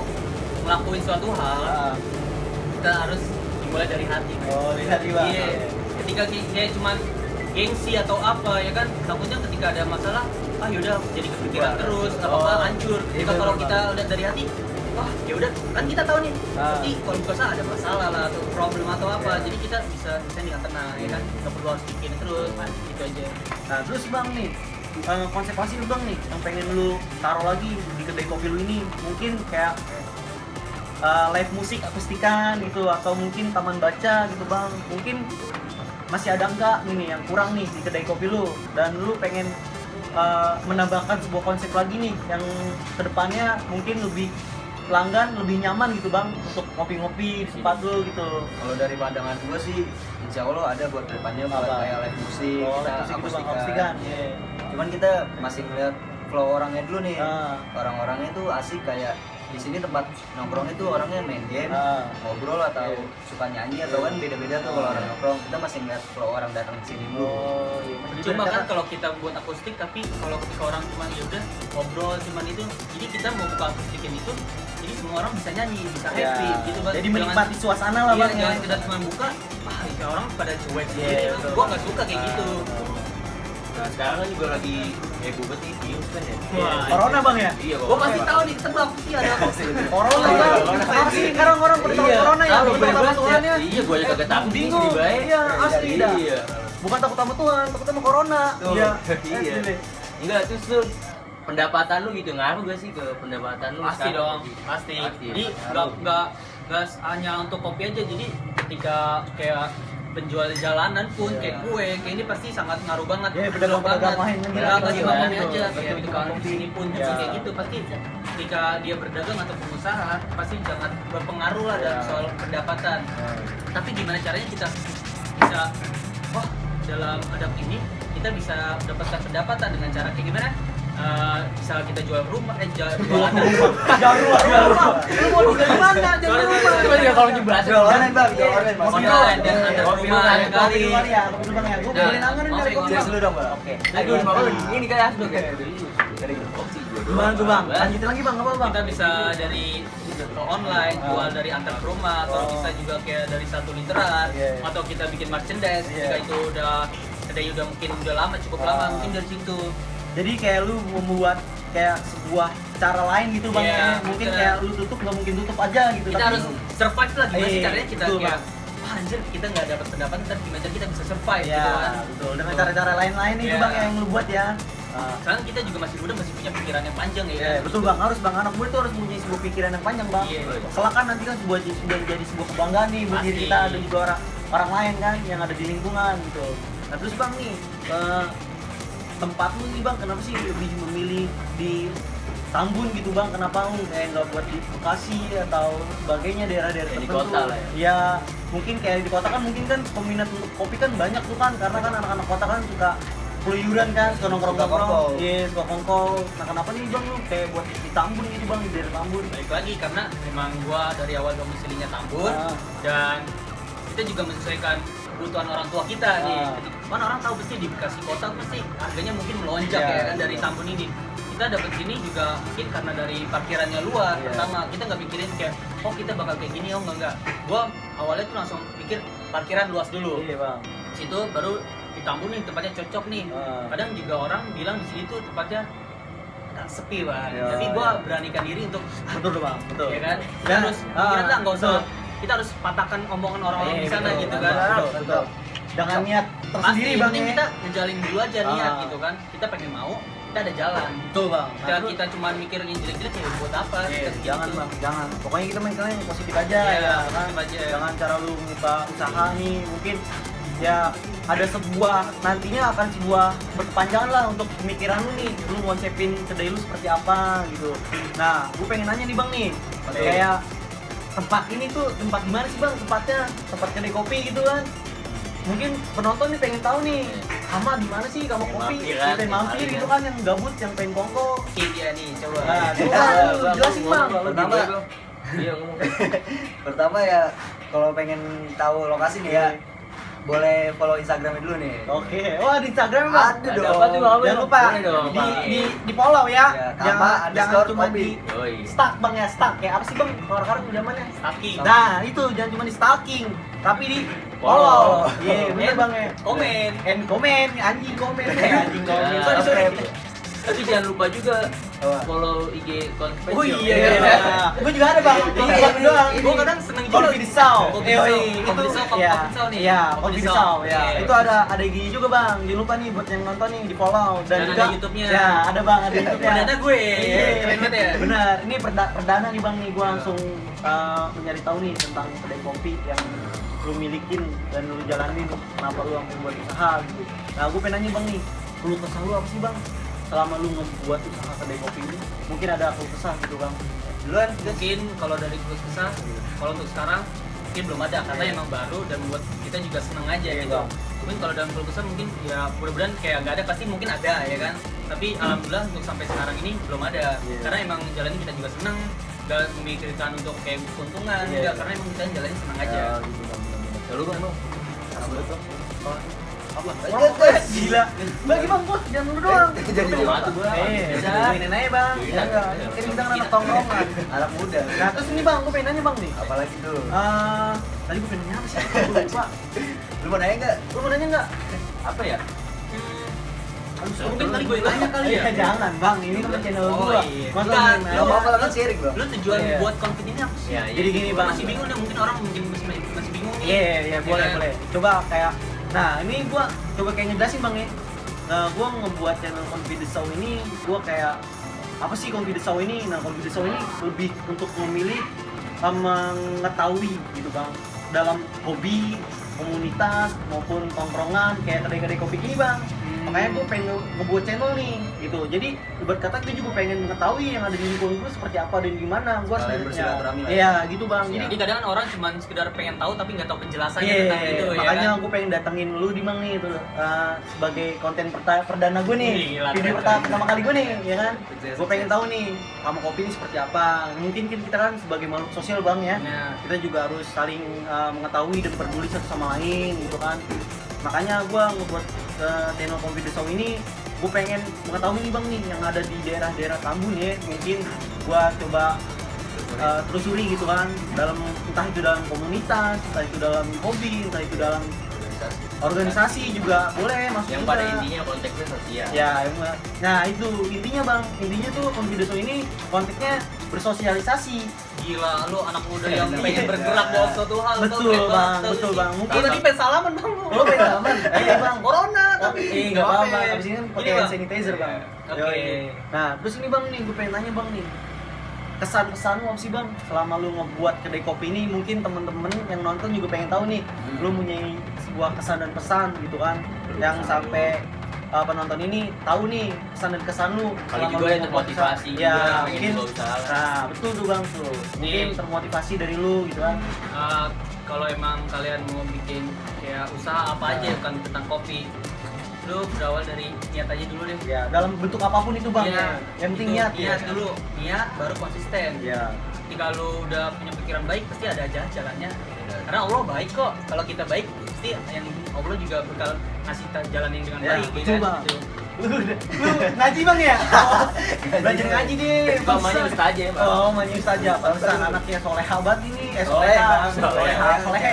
[SPEAKER 3] ngelakuin suatu hal,
[SPEAKER 1] Ah.
[SPEAKER 3] kita harus dimulai dari hati.
[SPEAKER 1] Oh lihat nih bang.
[SPEAKER 3] Iya. Ketika kayak cuman gengsi atau apa ya kan, takutnya ketika ada masalah, yaudah jadi kepikiran
[SPEAKER 1] Wah.
[SPEAKER 3] terus,
[SPEAKER 1] Oh.
[SPEAKER 3] apa hancur.
[SPEAKER 1] Iya,
[SPEAKER 3] Ketika kalau
[SPEAKER 1] bener,
[SPEAKER 3] kita lihat dari hati, ya udah kan kita tahu nih,
[SPEAKER 1] Ah.
[SPEAKER 3] pasti kalau buka usaha ada masalah lah atau problem atau apa, jadi kita bisa dengan tenang ya kan, nggak perlu harus pikirin terus, gitu aja.
[SPEAKER 1] Nah terus bang nih konsepasi lu bang nih yang pengen lu taruh lagi di kedai kopi lu ini mungkin kayak live musik akustikan gitu atau mungkin taman baca gitu bang, mungkin masih ada enggak nih yang kurang nih di kedai kopi lu dan lu pengen menambahkan sebuah konsep lagi nih yang kedepannya mungkin lebih pelanggan lebih nyaman gitu bang untuk ngopi-ngopi di tempat lu gitu.
[SPEAKER 2] Kalau dari pandangan gue sih, insya Allah ada buat depannya buat
[SPEAKER 1] Apa?
[SPEAKER 2] kayak live musik,
[SPEAKER 1] Oh,
[SPEAKER 2] kita
[SPEAKER 1] live musik gitu, Bang,
[SPEAKER 2] akustikan.
[SPEAKER 1] akustikan, iya.
[SPEAKER 2] Cuman kita masih ngeliat flow orangnya dulu nih.
[SPEAKER 1] Ah.
[SPEAKER 2] Orang-orangnya tuh asik kayak di sini tempat nongkrong itu orangnya main game,
[SPEAKER 1] Ah.
[SPEAKER 2] ngobrol atau
[SPEAKER 1] Iya.
[SPEAKER 2] suka nyanyi atau kan beda-beda tuh kalau orang nongkrong. Kita masih ngeliat flow orang datang ke sini dulu.
[SPEAKER 1] Oh, iya.
[SPEAKER 3] Cuma kan kalau kita buat akustik, tapi kalau ketika orang cuma ya udah ngobrol cuman itu, jadi kita mau buka akustikin itu, jadi semua orang bisa nyanyi, bisa
[SPEAKER 1] Ya,
[SPEAKER 3] happy gitu bang.
[SPEAKER 1] jadi menikmati suasana lah
[SPEAKER 3] iya,
[SPEAKER 1] bang ya.
[SPEAKER 3] jangan sekedar cuma buka, ya orang pada cuek
[SPEAKER 1] Iya,
[SPEAKER 3] sendiri.
[SPEAKER 1] betul.
[SPEAKER 3] Gua nggak suka kayak gitu.
[SPEAKER 4] Nah sekarang kan juga lagi heboh banget nih virus kan ya.
[SPEAKER 3] Wah,
[SPEAKER 1] Corona bang ya?
[SPEAKER 4] Iya kok.
[SPEAKER 3] Gua pasti tahu nih tebak sih ada
[SPEAKER 1] Corona
[SPEAKER 4] Iya,
[SPEAKER 1] bang,
[SPEAKER 4] corona.
[SPEAKER 1] kenapa sih sekarang orang pada takut corona ya?
[SPEAKER 4] Ah,
[SPEAKER 1] Bukan takut sama Tuhan ya?
[SPEAKER 4] Iya, gua aja kagak takut
[SPEAKER 1] Bingung,
[SPEAKER 4] sih, Bay.
[SPEAKER 1] iya asli dah.
[SPEAKER 4] Iya.
[SPEAKER 1] Bukan takut sama Tuhan, takut sama corona.
[SPEAKER 4] Tuh.
[SPEAKER 1] Iya,
[SPEAKER 4] Iya.
[SPEAKER 1] asli.
[SPEAKER 4] Enggak, terus tuh pendapatan lu gitu ngaruh gak sih ke pendapatan lu?
[SPEAKER 3] pasti
[SPEAKER 4] sekarang?
[SPEAKER 3] dong, pasti. Jadi nggak hanya untuk kopi aja. Jadi ketika kayak penjual jalanan pun
[SPEAKER 1] Iya.
[SPEAKER 3] kayak kue, kayak ini pasti sangat ngaruh banget.
[SPEAKER 1] Iya,
[SPEAKER 3] Ngaruh
[SPEAKER 1] pedagang-pedagang lain
[SPEAKER 3] Nggak
[SPEAKER 1] mengira
[SPEAKER 3] lagi
[SPEAKER 1] gitu,
[SPEAKER 3] kopi
[SPEAKER 1] betul.
[SPEAKER 3] aja, kayak
[SPEAKER 1] Betul,
[SPEAKER 3] tukang
[SPEAKER 1] kopi.
[SPEAKER 3] di sini pun
[SPEAKER 1] Iya.
[SPEAKER 3] kayak gitu pasti ketika dia berdagang atau pengusaha pasti sangat berpengaruh lah dalam
[SPEAKER 1] Iya.
[SPEAKER 3] soal pendapatan. Tapi gimana caranya kita bisa, wah dalam adab ini kita bisa mendapatkan pendapatan dengan cara kayak gimana? Misal kita jual rumah, jualan
[SPEAKER 1] Jangan rumah. Lu mau tinggal di mana? Jangan
[SPEAKER 3] Sorry,
[SPEAKER 1] rumah.
[SPEAKER 3] sorry.
[SPEAKER 4] Coba ya kalau nyebat.
[SPEAKER 2] Jual online bang, jual online mas.
[SPEAKER 1] Kopi
[SPEAKER 3] Online dan
[SPEAKER 1] lu.
[SPEAKER 3] ada
[SPEAKER 1] Kopi
[SPEAKER 3] rumah,
[SPEAKER 1] lu,
[SPEAKER 3] ada
[SPEAKER 1] kopi
[SPEAKER 3] kali.
[SPEAKER 1] lu, Bang, ya. Kopi lu, Bang, ya. Gua
[SPEAKER 3] Nah,
[SPEAKER 1] boleh nanganin
[SPEAKER 3] oke,
[SPEAKER 1] dari kopi.
[SPEAKER 2] Cheers dulu dong bang.
[SPEAKER 4] Oke. Aduh, ini kayak asli kayak.
[SPEAKER 1] Gimana tuh bang? Lanjutin lagi bang, apa bang?
[SPEAKER 3] Kita bisa dari online, jual dari antar ke rumah, atau
[SPEAKER 1] Oh.
[SPEAKER 3] bisa juga kayak dari satu literan,
[SPEAKER 1] Iya.
[SPEAKER 3] atau kita bikin merchandise.
[SPEAKER 1] Iya.
[SPEAKER 3] Jika itu udah kedai udah mungkin udah lama, cukup
[SPEAKER 1] Ah.
[SPEAKER 3] lama, mungkin dari situ.
[SPEAKER 1] Jadi kayak lu membuat kayak sebuah cara lain gitu bang
[SPEAKER 3] Iya,
[SPEAKER 1] ya. Mungkin
[SPEAKER 3] kita-
[SPEAKER 1] kayak lu tutup nggak mungkin tutup aja gitu.
[SPEAKER 3] Kita
[SPEAKER 1] tapi
[SPEAKER 3] harus survive lah, gimana sih
[SPEAKER 1] Iya,
[SPEAKER 3] caranya kita
[SPEAKER 1] betul,
[SPEAKER 3] kayak,
[SPEAKER 1] Bang.
[SPEAKER 3] wah anjir kita nggak dapat pendapatan, tapi gimana cara kita bisa survive
[SPEAKER 1] ya
[SPEAKER 3] gitu kan.
[SPEAKER 1] betul. Dengan cara-cara lain-lain itu
[SPEAKER 3] Iya.
[SPEAKER 1] bang yang lu buat ya.
[SPEAKER 3] Sekarang kita juga masih muda, masih punya pikiran yang panjang ya.
[SPEAKER 1] Iya, betul bang, harus bang, anak muda itu harus punya sebuah pikiran yang panjang bang.
[SPEAKER 3] Iya.
[SPEAKER 1] Kelak kan nanti kan sudah jadi sebuah kebanggaan nih buat diri
[SPEAKER 3] Pasti.
[SPEAKER 1] kita dan juga orang lain kan yang ada di lingkungan gitu. Nah terus bang nih tempat lu nih bang, kenapa sih lebih memilih di Tambun gitu bang? Kenapa lu kayak nggak buat di Bekasi atau sebagainya daerah-daerah
[SPEAKER 4] Kayak di
[SPEAKER 1] tertentu?
[SPEAKER 4] kota lah ya?
[SPEAKER 1] Ya mungkin kayak di kota kan mungkin kan peminat untuk kopi kan banyak tuh kan, karena kan anak-anak kota kan suka keluyuran kan, suka nongkrong-nongkrong.
[SPEAKER 2] kongkow.
[SPEAKER 1] Iya, suka kongkow. Nah kenapa nih bang lu kayak buat di Tambun gitu bang, di daerah Tambun?
[SPEAKER 3] Balik lagi karena memang gua dari awal domisilinya Tambun,
[SPEAKER 1] Ah.
[SPEAKER 3] dan kita juga menyesuaikan kebutuhan orang tua kita nih.
[SPEAKER 1] Ah.
[SPEAKER 3] Kan orang tahu pasti di Bekasi kota pasti harganya mungkin melonjak
[SPEAKER 1] Iya,
[SPEAKER 3] ya kan dari
[SPEAKER 1] betul.
[SPEAKER 3] Tambun ini. Kita dapat sini juga mungkin karena dari parkirannya luar.
[SPEAKER 1] Iya.
[SPEAKER 3] Pertama kita nggak mikirin kayak, oh kita bakal kayak gini, oh enggak. Gua awalnya tuh langsung pikir parkiran luas dulu.
[SPEAKER 1] Iya bang.
[SPEAKER 3] Situ baru di Tambun nih tempatnya cocok nih. Kadang juga orang bilang di sini tuh tempatnya sepi bang.
[SPEAKER 1] Iya,
[SPEAKER 3] Tapi gua
[SPEAKER 1] iya.
[SPEAKER 3] beranikan diri untuk
[SPEAKER 1] Betul tuh bang, betul.
[SPEAKER 3] ya kan. Kita
[SPEAKER 1] Dan,
[SPEAKER 3] harus pikiran lah, nggak usah.
[SPEAKER 1] betul.
[SPEAKER 3] Kita harus patahkan omongan orang-orang di sana
[SPEAKER 1] Betul,
[SPEAKER 3] gitu
[SPEAKER 1] betul,
[SPEAKER 3] kan.
[SPEAKER 1] betul. Dengan niat
[SPEAKER 3] Pasti
[SPEAKER 1] tersendiri
[SPEAKER 3] yang
[SPEAKER 1] bang
[SPEAKER 3] penting
[SPEAKER 1] ya.
[SPEAKER 3] kita ngejalin dulu aja niat
[SPEAKER 1] Ah.
[SPEAKER 3] gitu kan. Kita pengen mau, kita ada jalan.
[SPEAKER 1] Betul bang.
[SPEAKER 3] Kita,
[SPEAKER 1] Nah, terus-
[SPEAKER 3] kita cuma mikir yang jelek-jelek ya buat apa?
[SPEAKER 1] Iya,
[SPEAKER 3] Kita
[SPEAKER 1] jangan
[SPEAKER 3] gitu.
[SPEAKER 1] bang, jangan. Pokoknya kita main yang positif aja
[SPEAKER 3] Iya,
[SPEAKER 1] ya kan.
[SPEAKER 3] positif aja.
[SPEAKER 1] Jangan cara lu buka usaha nih, mungkin ya ada sebuah nantinya akan sebuah berkepanjangan lah untuk pemikiran lu nih. Lu ngonsepin kedai lu seperti apa gitu. Nah, gue pengen nanya nih bang nih, kayak tempat ini tuh tempat gimana sih bang tempatnya? Tempat kedai kopi gitu kan? Mungkin penonton nih pengen tahu nih, sama di mana sih kamu
[SPEAKER 4] Pengen
[SPEAKER 1] kopi?
[SPEAKER 4] mampir kan,
[SPEAKER 1] Pengen
[SPEAKER 4] yang
[SPEAKER 1] mampir
[SPEAKER 4] paling
[SPEAKER 1] gitu
[SPEAKER 4] kan.
[SPEAKER 1] kan yang gabut, yang pengen kongko.
[SPEAKER 3] Oke dia nih, coba.
[SPEAKER 1] Nah, coba lu jelasin bang.
[SPEAKER 2] Pertama,
[SPEAKER 4] Iya ngomong.
[SPEAKER 2] pertama ya kalau pengen tahu lokasi nih ya, boleh follow Instagramnya dulu nih.
[SPEAKER 1] Oke, wah di Instagram bang.
[SPEAKER 2] Ada dong.
[SPEAKER 4] apa tuh, Bang?
[SPEAKER 1] Jangan lupa
[SPEAKER 4] Boleh dong,
[SPEAKER 1] di,
[SPEAKER 4] Bang.
[SPEAKER 1] di follow ya.
[SPEAKER 2] Ya,
[SPEAKER 1] Jangan
[SPEAKER 2] tambah underscore
[SPEAKER 1] cuma
[SPEAKER 2] kopi.
[SPEAKER 1] di
[SPEAKER 4] Yoi.
[SPEAKER 1] stuck bang ya, stuck. Kayak apa sih bang? Orang-orang zamannya.
[SPEAKER 3] Stalking.
[SPEAKER 1] Nah itu jangan cuma di stalking, tapi di
[SPEAKER 4] Follow.
[SPEAKER 1] follow. Iya bener bang ya.
[SPEAKER 3] Komen.
[SPEAKER 1] And komen, anjing komen, anjing komen.
[SPEAKER 4] Ya,
[SPEAKER 1] Sorry sorry.
[SPEAKER 4] Tapi jangan lupa juga
[SPEAKER 2] Apa?
[SPEAKER 4] follow IG Confession.
[SPEAKER 3] Oh iya.
[SPEAKER 1] Gue juga ada bang.
[SPEAKER 3] Iya,
[SPEAKER 1] Gue doang.
[SPEAKER 3] Gue kadang seneng juga.
[SPEAKER 1] Confidential.
[SPEAKER 3] Confidential.
[SPEAKER 1] Itu
[SPEAKER 3] Confidential,
[SPEAKER 1] ya.
[SPEAKER 3] confidential nih.
[SPEAKER 1] Iya,
[SPEAKER 3] Confidential.
[SPEAKER 1] confidential ya.
[SPEAKER 3] Oke.
[SPEAKER 1] Itu ada IG juga bang. Jangan lupa nih buat yang nonton nih di follow
[SPEAKER 3] Dan
[SPEAKER 1] juga
[SPEAKER 3] ada YouTube-nya.
[SPEAKER 1] Ya, ada bang, ada YouTube-nya.
[SPEAKER 3] Perdana gue.
[SPEAKER 1] Iya,
[SPEAKER 3] Keren banget ya.
[SPEAKER 1] Benar. Ini perdana nih bang nih. Gue langsung mencari tahu nih tentang kedai kopi yang lu milikin dan lu jalanin. Kenapa lu yang membuat usaha gitu. Nah, gue pengen nanya bang nih. Keluh kesah lu apa sih bang? Selama lu ngebuat usaha kedai kopi ini, mungkin ada keluh kesah gitu bang.
[SPEAKER 2] Duluan,
[SPEAKER 3] Mungkin kalau dari keluh kesah, kalau untuk sekarang mungkin belum ada karena emang baru dan buat kita juga seneng aja
[SPEAKER 1] Iya,
[SPEAKER 3] gitu.
[SPEAKER 1] Bang.
[SPEAKER 3] Mungkin kalau dalam keluh kesah mungkin ya mudah-mudahan kayak nggak ada, pasti mungkin ada ya kan. Tapi alhamdulillah untuk sampai sekarang ini belum ada.
[SPEAKER 1] Iya.
[SPEAKER 3] Karena emang jalannya kita juga seneng, nggak memikirkan untuk kayak keuntungan,
[SPEAKER 1] Iya,
[SPEAKER 3] enggak,
[SPEAKER 1] iya.
[SPEAKER 3] karena emang kita jalannya seneng aja.
[SPEAKER 1] Gitu bang.
[SPEAKER 4] Lalu bang,
[SPEAKER 1] Apa?
[SPEAKER 2] Lanjut, guys.
[SPEAKER 1] Gila. Bagi bang gua jangan lu doang.
[SPEAKER 2] Jadi
[SPEAKER 4] mati gua.
[SPEAKER 1] Bisa mainin aja bang.
[SPEAKER 4] Iya,
[SPEAKER 1] Ya enggak.
[SPEAKER 4] iya.
[SPEAKER 1] Ini kita kan anak tongkrongan.
[SPEAKER 2] anak muda.
[SPEAKER 1] Nah terus ini bang, gua pengen nanya bang nih.
[SPEAKER 2] Apalagi tuh.
[SPEAKER 1] Tadi gua pengen nanya apa sih? Gua lupa.
[SPEAKER 2] Lu mau nanya nggak?
[SPEAKER 1] Lu mau nanya nggak?
[SPEAKER 4] apa ya?
[SPEAKER 3] Mungkin tadi gue tanya kali ya.
[SPEAKER 1] Jangan bang, ini kan channel
[SPEAKER 3] Oh,
[SPEAKER 1] gua.
[SPEAKER 3] iya.
[SPEAKER 1] Masa
[SPEAKER 3] Enggak,
[SPEAKER 1] main
[SPEAKER 2] Gak
[SPEAKER 1] aja.
[SPEAKER 2] apa-apa lah kan sharing bang.
[SPEAKER 3] Lu tujuan
[SPEAKER 1] Iya.
[SPEAKER 3] buat konten ini apa sih?
[SPEAKER 4] Ya,
[SPEAKER 1] Jadi gini
[SPEAKER 3] Gua
[SPEAKER 1] bang.
[SPEAKER 3] masih bingung nih, mungkin orang mungkin masih bingung nih.
[SPEAKER 1] Iya, iya, boleh,
[SPEAKER 3] Ya kan?
[SPEAKER 1] boleh. Coba kayak, nah ini gua coba kayak ngejelasin bang ya. Nah, gua ngebuat channel Confidence Show ini, gua kayak apa sih Confidence Show ini? Nah, Confidence Show ini lebih untuk memilih mengetahui gitu bang dalam hobi, komunitas maupun tongkrongan kayak kedai-kedai kopi ini bang. Makanya gue pengen ngebuat channel nih gitu. Jadi ibarat kata gue juga pengen mengetahui yang ada di lingkungan gue seperti apa dan gimana. Gue harus
[SPEAKER 2] Sekalian bersilaturahmi lah ya.
[SPEAKER 1] Iya gitu bang. Jadi
[SPEAKER 3] Jadi kadang kan orang cuma sekedar pengen tahu tapi nggak tahu penjelasannya
[SPEAKER 1] iya,
[SPEAKER 3] tentang itu ya
[SPEAKER 1] makanya
[SPEAKER 3] kan.
[SPEAKER 1] gue pengen datengin lu di Mang nih itu sebagai konten perdana gue nih.
[SPEAKER 3] Gila,
[SPEAKER 1] Video
[SPEAKER 3] keren.
[SPEAKER 1] pertama kali gue nih, ya kan?
[SPEAKER 2] Sukses,
[SPEAKER 1] Gue pengen
[SPEAKER 2] sukses.
[SPEAKER 1] tahu nih kamu kopi ini seperti apa. Mungkin kita kan sebagai makhluk sosial bang ya.
[SPEAKER 3] Nah,
[SPEAKER 1] Kita juga harus saling mengetahui dan peduli satu sama lain gitu kan. Makanya gue ngebuat channel Confidence Show ini, gue pengen mengetahui nih bang nih yang ada di daerah-daerah Tambun ya. Mungkin gue coba telusuri gitu kan, dalam entah itu dalam komunitas, entah itu dalam hobi, entah itu dalam organisasi juga boleh masuk
[SPEAKER 4] Yang
[SPEAKER 1] juga.
[SPEAKER 4] pada intinya konteksnya sosial.
[SPEAKER 1] Ya, nah itu intinya bang, intinya tuh Confidence Show ini konteksnya bersosialisasi.
[SPEAKER 3] gila lu anak muda yang
[SPEAKER 1] Iya.
[SPEAKER 3] pengen bergerak dalam suatu hal.
[SPEAKER 1] Betul,
[SPEAKER 3] tuh, keren
[SPEAKER 1] Bang,
[SPEAKER 3] banget, tuh
[SPEAKER 1] betul,
[SPEAKER 3] sih.
[SPEAKER 1] Bang.
[SPEAKER 3] Lu tadi pengen salaman bang lu.
[SPEAKER 1] Lo pengen aman? Iya bang.
[SPEAKER 3] Corona tapi
[SPEAKER 1] Nggak apa-apa, abis ini kan pakai
[SPEAKER 3] Ini,
[SPEAKER 1] hand
[SPEAKER 3] Bang.
[SPEAKER 1] sanitizer bang.
[SPEAKER 3] Oke.
[SPEAKER 1] Yoi. Nah terus ini bang nih, gue pengen nanya bang nih, kesan-pesan lu apa sih bang selama lu ngebuat kedai kopi ini? Mungkin temen-temen yang nonton juga pengen tahu nih, lu punya sebuah kesan dan pesan gitu kan, yang sampai penonton ini tahu nih kesan dan kesan lu.
[SPEAKER 4] Kali
[SPEAKER 1] selama
[SPEAKER 4] juga
[SPEAKER 1] lu
[SPEAKER 4] ya
[SPEAKER 1] ngebuat
[SPEAKER 4] termotivasi
[SPEAKER 1] usaha.
[SPEAKER 4] juga,
[SPEAKER 1] Ya
[SPEAKER 4] pengen
[SPEAKER 1] mungkin.
[SPEAKER 4] buka usaha.
[SPEAKER 1] Nah betul tuh bang tuh. Mungkin
[SPEAKER 3] Nih.
[SPEAKER 1] termotivasi dari lu gitu kan.
[SPEAKER 3] Kalau emang kalian mau bikin kayak usaha apa aja bukan tentang kopi, lu berawal dari niat aja dulu deh.
[SPEAKER 1] Ya dalam bentuk apapun itu bang.
[SPEAKER 3] Iya,
[SPEAKER 1] Ya. Yang penting
[SPEAKER 3] itu,
[SPEAKER 1] niat.
[SPEAKER 3] niat dulu, niat baru konsisten.
[SPEAKER 1] Ya.
[SPEAKER 3] Ketika lu udah punya pikiran baik pasti ada aja jalannya. Karena Allah baik kok. Kalau kita baik pasti yang Allah juga bakal ngasih jalan yang dengan
[SPEAKER 1] Ya,
[SPEAKER 3] baik.
[SPEAKER 1] betul,
[SPEAKER 3] kan?
[SPEAKER 1] Bang.
[SPEAKER 3] Gitu.
[SPEAKER 1] Lu ngaji bang ya? Oh, belajar ngaji deh.
[SPEAKER 4] Bang, Manya Ustaz ya, Bang.
[SPEAKER 1] Oh, Manya Ustaz ya. Pantesan anaknya soleha banget ini.
[SPEAKER 2] Soleh,
[SPEAKER 1] Soleha,
[SPEAKER 2] Bang.
[SPEAKER 1] soleha, soleha.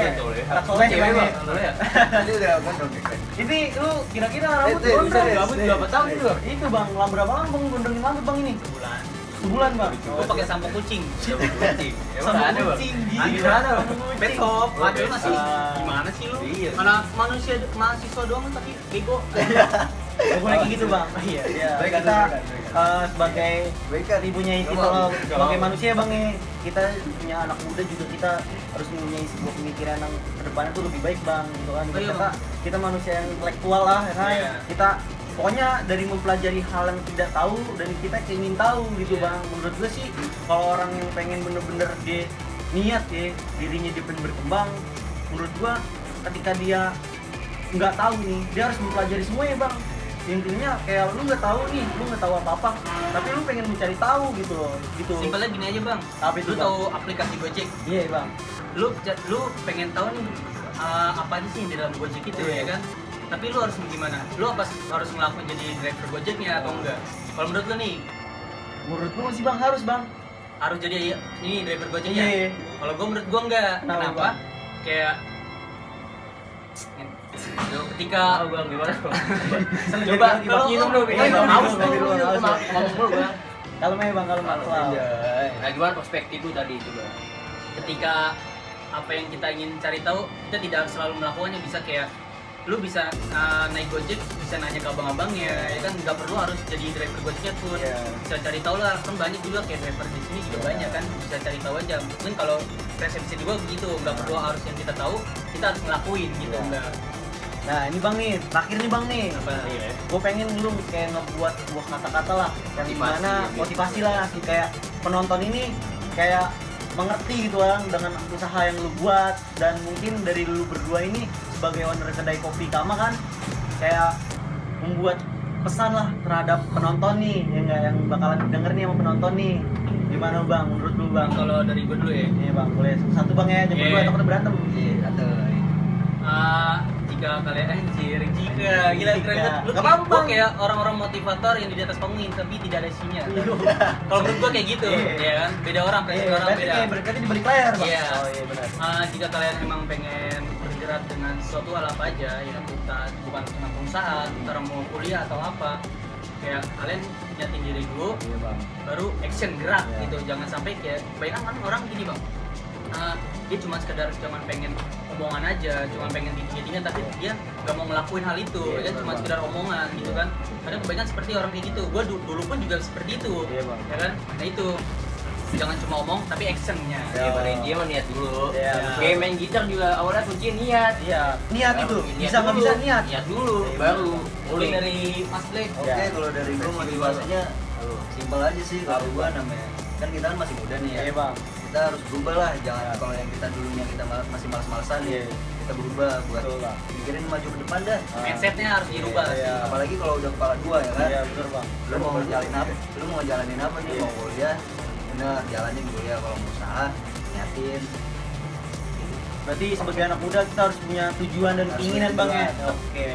[SPEAKER 1] Anak soleh
[SPEAKER 4] Cewek,
[SPEAKER 1] bang.
[SPEAKER 4] Bang. Soleh ya?
[SPEAKER 2] Ini udah gondrong nih.
[SPEAKER 1] Ini lu kira-kira rambut
[SPEAKER 2] Itu,
[SPEAKER 1] gondrong?
[SPEAKER 2] bisa deh.
[SPEAKER 4] Rambut berapa tahun itu?
[SPEAKER 1] Itu bang, lama berapa lama bang gondrongin rambut bang ini?
[SPEAKER 3] Sebulan.
[SPEAKER 1] Sebulan bang.
[SPEAKER 3] Gue pakai sampo kucing.
[SPEAKER 4] Kucing.
[SPEAKER 1] Sama
[SPEAKER 4] Emang ada, Bang?
[SPEAKER 1] kucing,
[SPEAKER 3] Ada.
[SPEAKER 1] gila.
[SPEAKER 3] Pet shop.
[SPEAKER 4] Oh,
[SPEAKER 3] Ada
[SPEAKER 4] pet
[SPEAKER 3] masih.
[SPEAKER 1] shop.
[SPEAKER 3] Gimana sih lu?
[SPEAKER 4] Iya.
[SPEAKER 3] Mana manusia mahasiswa doang tapi bego.
[SPEAKER 1] Gak boleh kayak gitu bang. Iya.
[SPEAKER 2] Baik,
[SPEAKER 1] Kita
[SPEAKER 2] baik.
[SPEAKER 1] sebagai
[SPEAKER 2] Baik,
[SPEAKER 1] ibunya itu
[SPEAKER 2] Gak mau.
[SPEAKER 1] sebagai manusia bang ya, kita punya anak muda juga kita harus mempunyai sebuah pemikiran yang kedepannya tuh lebih baik bang gitu kan.
[SPEAKER 3] Oh, iya,
[SPEAKER 1] Kita kita manusia yang intelektual lah ya kan.
[SPEAKER 3] Iya.
[SPEAKER 1] Kita pokoknya dari mempelajari hal yang tidak tahu dan kita ingin tahu gitu
[SPEAKER 3] Iya.
[SPEAKER 1] bang. Menurut gue sih kalau orang yang pengen bener-bener dia niat ya dirinya dia pengen berkembang, menurut gua ketika dia nggak tahu nih dia harus mempelajari semuanya bang. Intinya kayak lu nggak tahu nih, lu nggak tahu apa-apa, tapi lu pengen mencari tahu gitu loh, gitu.
[SPEAKER 3] Simpelnya gini aja bang.
[SPEAKER 1] Apa itu,
[SPEAKER 3] Lu
[SPEAKER 1] Bang?
[SPEAKER 3] tahu aplikasi Gojek?
[SPEAKER 1] Iya bang.
[SPEAKER 3] Lu pengen tahu nih apa aja sih yang di dalam Gojek itu
[SPEAKER 1] Iya.
[SPEAKER 3] ya kan? Tapi lu harus gimana? Lu apa harus ngelakuin jadi driver Gojeknya atau enggak? Kalau menurut lu nih
[SPEAKER 1] Menurut gua sih bang harus bang.
[SPEAKER 3] harus jadi ini driver Gojeknya.
[SPEAKER 1] Iya.
[SPEAKER 3] Kalau gua menurut gua enggak.
[SPEAKER 1] Kenapa,
[SPEAKER 3] Kenapa?
[SPEAKER 1] Bang?
[SPEAKER 3] Kayak ketika
[SPEAKER 4] Bang, gimana, Bang?
[SPEAKER 3] Coba,
[SPEAKER 4] Bang, minum dulu,
[SPEAKER 1] Iya,
[SPEAKER 4] minum.
[SPEAKER 1] Bang,
[SPEAKER 4] Haus
[SPEAKER 1] minum,
[SPEAKER 4] dulu,
[SPEAKER 1] minum, minum.
[SPEAKER 4] ngomong dulu, Bang.
[SPEAKER 1] Kalau main bang, kalau masalah.
[SPEAKER 4] Nah, gimana perspektif lu tadi itu, Bang?
[SPEAKER 3] ketika apa yang kita ingin cari tahu, kita tidak harus selalu melakukannya. Bisa kayak lu bisa naik Gojek, bisa nanya ke abang-abangnya, ya kan nggak perlu harus jadi driver Gojeknya pun.
[SPEAKER 1] Iya.
[SPEAKER 3] Bisa cari tahu lah, kan banyak juga kayak driver di sini juga banyak kan, bisa cari tahu aja. Mungkin kalau resepsi juga begitu, nggak perlu harus yang kita tahu, kita harus ngelakuin gitu,
[SPEAKER 1] Iya.
[SPEAKER 3] nggak
[SPEAKER 1] Nah ini bang nih, terakhir nih bang nih.
[SPEAKER 3] apa.
[SPEAKER 1] Gue pengen lu kayak ngebuat sebuah kata-kata lah yang
[SPEAKER 4] Motivasi,
[SPEAKER 1] dimana
[SPEAKER 4] ya, gitu.
[SPEAKER 1] motivasi lah sih kayak penonton ini kayak mengerti gitu bang dengan usaha yang lu buat, dan mungkin dari lu berdua ini sebagai owner kedai kopi Kama kan kayak membuat pesan lah terhadap penonton nih yang nggak yang bakalan denger nih sama penonton nih. Gimana bang menurut lu bang?
[SPEAKER 3] Kalau dari gue dulu ya,
[SPEAKER 1] Iya bang, boleh satu bang ya, jangan
[SPEAKER 3] Iya.
[SPEAKER 1] berdua takut berantem.
[SPEAKER 2] Iya, ada.
[SPEAKER 3] jika kalian jika gila keren
[SPEAKER 1] Jika.
[SPEAKER 3] banget. Lu
[SPEAKER 1] Gak apa-apa.
[SPEAKER 3] gua kayak orang-orang motivator yang di atas panggung tapi tidak ada isinya. Kalau menurut gua kayak gitu,
[SPEAKER 1] Iya.
[SPEAKER 3] ya kan? Beda orang, prinsip orang
[SPEAKER 1] Berarti
[SPEAKER 3] beda.
[SPEAKER 1] berarti di balik layar bang.
[SPEAKER 3] Iya.
[SPEAKER 1] Oh iya benar.
[SPEAKER 3] Jika kalian memang pengen bergerak dengan suatu hal apa aja, ya bukan cuma pengusaha, ntar mau kuliah atau apa, kayak kalian nyatin diri dulu,
[SPEAKER 1] Iya bang.
[SPEAKER 3] baru action gerak
[SPEAKER 1] Iya.
[SPEAKER 3] gitu. Jangan sampai kayak kebanyakan kan orang gini bang, dia cuma sekedar pengen omongan aja, cuma pengen tinggi-tinggi, tapi dia nggak mau ngelakuin hal itu,
[SPEAKER 1] Iya,
[SPEAKER 3] dia
[SPEAKER 1] benar,
[SPEAKER 3] cuma
[SPEAKER 1] Bang.
[SPEAKER 3] sekedar omongan gitu kan. Kadang kebanyakan seperti orang kayak gitu. Gua dulu pun juga seperti itu,
[SPEAKER 1] Iya, Bang.
[SPEAKER 3] ya kan. Nah itu jangan cuma omong tapi actionnya.
[SPEAKER 1] Ya.
[SPEAKER 4] Daripada dia mah niat dulu.
[SPEAKER 1] Iya,
[SPEAKER 4] Kayak main gitar juga awalnya kunci niat.
[SPEAKER 1] Iya, niat itu.
[SPEAKER 4] Niat
[SPEAKER 1] Bisa nggak
[SPEAKER 4] dulu.
[SPEAKER 1] bisa niat.
[SPEAKER 4] Niat dulu,
[SPEAKER 1] Iya,
[SPEAKER 4] baru
[SPEAKER 3] Mungkin
[SPEAKER 4] mulai
[SPEAKER 3] dari Mas Black.
[SPEAKER 2] Oke,
[SPEAKER 1] Ya.
[SPEAKER 2] kalau dari gue motivasinya simpel aja sih kalau gua namanya. Kan kita kan masih muda nih ya.
[SPEAKER 1] Iya bang.
[SPEAKER 2] Kita harus berubah lah, jangan kalau yang kita dulunya kita masih malas-malasan
[SPEAKER 1] Iya.
[SPEAKER 2] kita berubah buat
[SPEAKER 1] Betul, Bang.
[SPEAKER 2] mikirin maju ke depan dah.
[SPEAKER 3] Mindsetnya harus dirubah
[SPEAKER 1] Iya,
[SPEAKER 3] sih.
[SPEAKER 1] iya.
[SPEAKER 2] Apalagi kalau udah kepala dua ya kan.
[SPEAKER 1] Iya benar bang.
[SPEAKER 2] Lu mau ngejalanin apa? Lu mau ngejalanin apa nih?
[SPEAKER 1] Iya.
[SPEAKER 2] Mau kuliah? Bener, jalanin kuliah. Kalau mau usaha, niatin.
[SPEAKER 1] Berarti sebagai anak muda kita harus punya tujuan dan
[SPEAKER 2] Harus
[SPEAKER 1] keinginan
[SPEAKER 2] punya
[SPEAKER 1] bang ya.
[SPEAKER 2] tujuan.
[SPEAKER 1] Oke.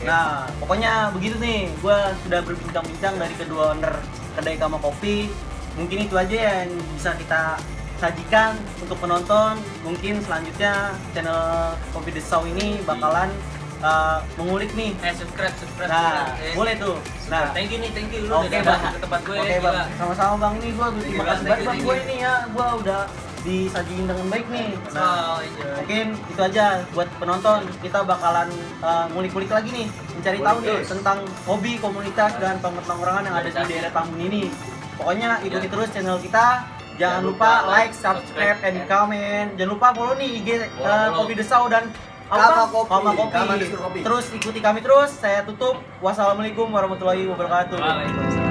[SPEAKER 1] Nah, pokoknya begitu nih. Gua sudah berbincang-bincang dari kedua owner kedai Kama Kopi. Mungkin itu aja yang bisa kita sajikan untuk penonton. Mungkin selanjutnya channel Kopi The Show ini bakalan mengulik nih.
[SPEAKER 3] Subscribe.
[SPEAKER 1] Nah,
[SPEAKER 3] Eh,
[SPEAKER 1] boleh tuh. Nah,
[SPEAKER 3] thank you lu
[SPEAKER 1] Oke,
[SPEAKER 3] udah
[SPEAKER 1] Bang.
[SPEAKER 3] datang ke tempat gue.
[SPEAKER 1] Oke
[SPEAKER 3] gila.
[SPEAKER 1] bang, sama-sama bang, ini gua terima
[SPEAKER 3] Gila,
[SPEAKER 1] kasih banget bang
[SPEAKER 3] thank
[SPEAKER 1] gue
[SPEAKER 3] you.
[SPEAKER 1] ini ya, gua udah disajiin dengan baik nih. Nah,
[SPEAKER 3] Oh, enjoy.
[SPEAKER 1] mungkin itu aja buat penonton, kita bakalan ngulik-ngulik lagi nih, mencari tahu nih tentang hobi, komunitas dan tongkrongan yang ada di daerah Tambun ini. Pokoknya ikuti terus channel kita. Jangan lupa like, subscribe, and comment. Jangan lupa follow nih IG
[SPEAKER 4] Follow.
[SPEAKER 1] Kopi The Show dan
[SPEAKER 2] Kama Kopi.
[SPEAKER 1] Kama Kopi.
[SPEAKER 2] Kama Distro Kopi.
[SPEAKER 1] Terus ikuti kami terus. Saya tutup. Wassalamualaikum warahmatullahi wabarakatuh.
[SPEAKER 3] Waalaikumsalam.